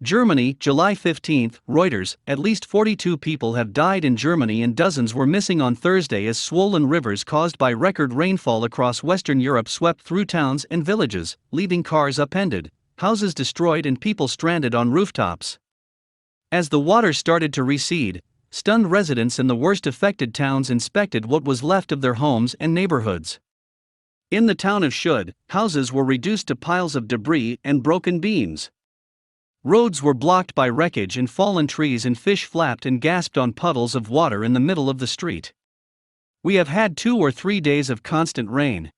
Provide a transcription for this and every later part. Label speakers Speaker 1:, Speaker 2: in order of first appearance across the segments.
Speaker 1: Germany, July 15, Reuters, at least 42 people have died in Germany and dozens were missing on Thursday as swollen rivers caused by record rainfall across Western Europe swept through towns and villages, leaving cars upended, houses destroyed and people stranded on rooftops. As the water started to recede, stunned residents in the worst affected towns inspected what was left of their homes and neighborhoods. In the town of Schuld, houses were reduced to piles of debris and broken beams. Roads were blocked by wreckage and fallen trees, and fish flapped and gasped on puddles of water in the middle of the street. We have had 2 or 3 days of constant rain.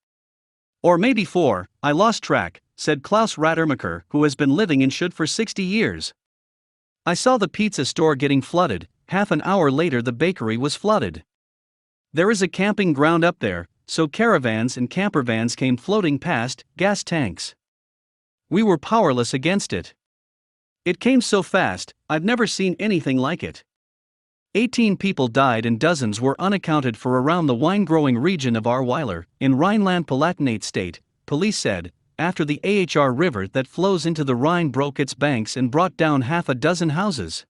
Speaker 1: Or maybe 4, I lost track, said Klaus Radermacher, who has been living in Schuld for 60 years. I saw the pizza store getting flooded, half an hour later the bakery was flooded. There is a camping ground up there, so caravans and campervans came floating past, gas tanks. We were powerless against it. It came so fast, I've never seen anything like it. 18 people died and dozens were unaccounted for around the wine-growing region of Ahrweiler, in Rhineland-Palatinate state, police said, after the Ahr River that flows into the Rhine broke its banks and brought down half a dozen houses.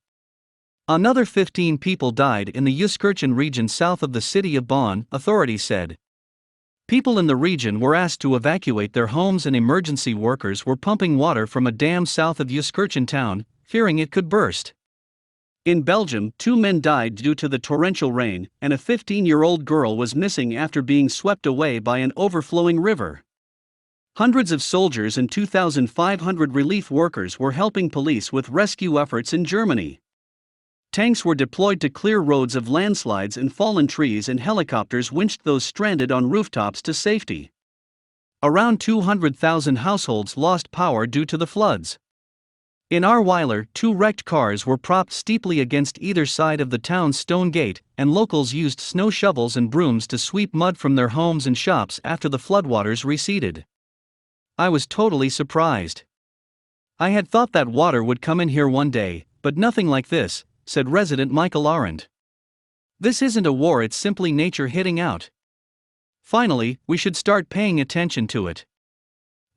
Speaker 1: Another 15 people died in the Euskirchen region south of the city of Bonn, authorities said. People in the region were asked to evacuate their homes and emergency workers were pumping water from a dam south of Euskirchen town, fearing it could burst. In Belgium, 2 men died due to the torrential rain, and a 15-year-old girl was missing after being swept away by an overflowing river. Hundreds of soldiers and 2,500 relief workers were helping police with rescue efforts in Germany. Tanks were deployed to clear roads of landslides and fallen trees, and helicopters winched those stranded on rooftops to safety. Around 200,000 households lost power due to the floods. In Ahrweiler, 2 wrecked cars were propped steeply against either side of the town's stone gate, and locals used snow shovels and brooms to sweep mud from their homes and shops after the floodwaters receded. I was totally surprised. I had thought that water would come in here one day, but nothing like this, said resident Michael Arendt. This isn't a war, it's simply nature hitting out. Finally, we should start paying attention to it.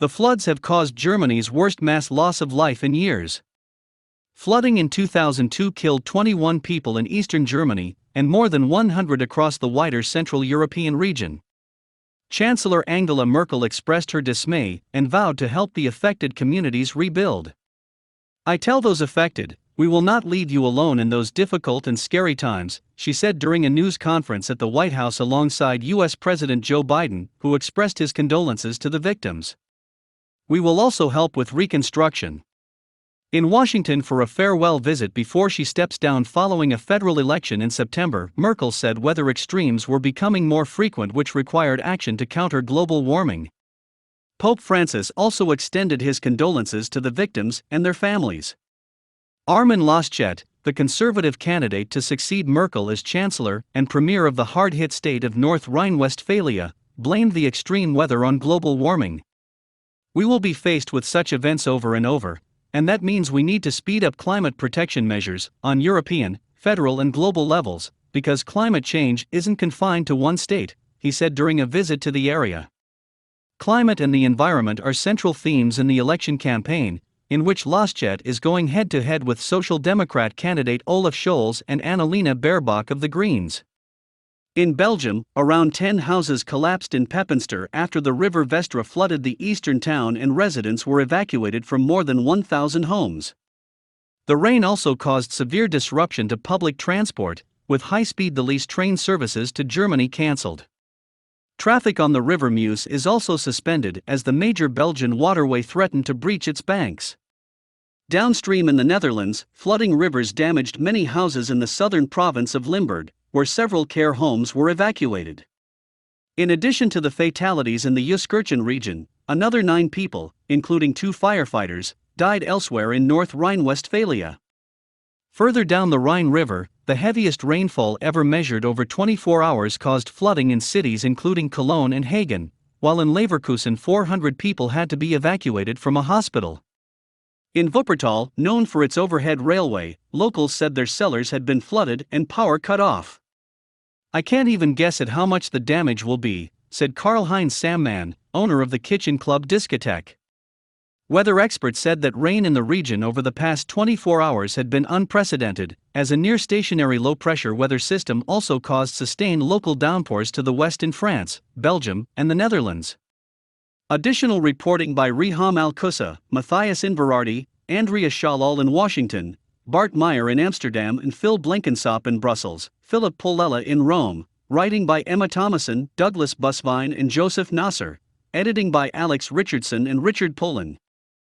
Speaker 1: The floods have caused Germany's worst mass loss of life in years. Flooding in 2002 killed 21 people in eastern Germany, and more than 100 across the wider Central European region. Chancellor Angela Merkel expressed her dismay and vowed to help the affected communities rebuild. I tell those affected, we will not leave you alone in those difficult and scary times, she said during a news conference at the White House alongside U.S. President Joe Biden, who expressed his condolences to the victims. We will also help with reconstruction. In Washington for a farewell visit before she steps down following a federal election in September, Merkel said weather extremes were becoming more frequent, which required action to counter global warming. Pope Francis also extended his condolences to the victims and their families. Armin Laschet, the conservative candidate to succeed Merkel as chancellor and premier of the hard-hit state of North Rhine-Westphalia, blamed the extreme weather on global warming. We will be faced with such events over and over, and that means we need to speed up climate protection measures on European, federal and global levels, because climate change isn't confined to one state, he said during a visit to the area. Climate and the environment are central themes in the election campaign, in which Laschet is going head-to-head with Social Democrat candidate Olaf Scholz and Annalena Baerbock of the Greens. In Belgium, around 10 houses collapsed in Pepinster after the river Vestra flooded the eastern town and residents were evacuated from more than 1,000 homes. The rain also caused severe disruption to public transport, with high-speed Thalys train services to Germany cancelled. Traffic on the River Meuse is also suspended as the major Belgian waterway threatened to breach its banks. Downstream in the Netherlands, flooding rivers damaged many houses in the southern province of Limburg, where several care homes were evacuated. In addition to the fatalities in the Euskirchen region, another 9 people, including 2 firefighters, died elsewhere in North Rhine-Westphalia. Further down the Rhine River, the heaviest rainfall ever measured over 24 hours caused flooding in cities including Cologne and Hagen, while in Leverkusen 400 people had to be evacuated from a hospital. In Wuppertal, known for its overhead railway, locals said their cellars had been flooded and power cut off. I can't even guess at how much the damage will be, said Karl-Heinz Samman, owner of the Kitchen Club discotheque. Weather experts said that rain in the region over the past 24 hours had been unprecedented, as a near-stationary low-pressure weather system also caused sustained local downpours to the west in France, Belgium, and the Netherlands. Additional reporting by Riham Al-Kusa, Matthias Inverardi, Andrea Schalal in Washington, Bart Meyer in Amsterdam and Phil Blenkensop in Brussels, Philip Polella in Rome, writing by Emma Thomason, Douglas Busvine and Joseph Nasser, editing by Alex Richardson and Richard Poland.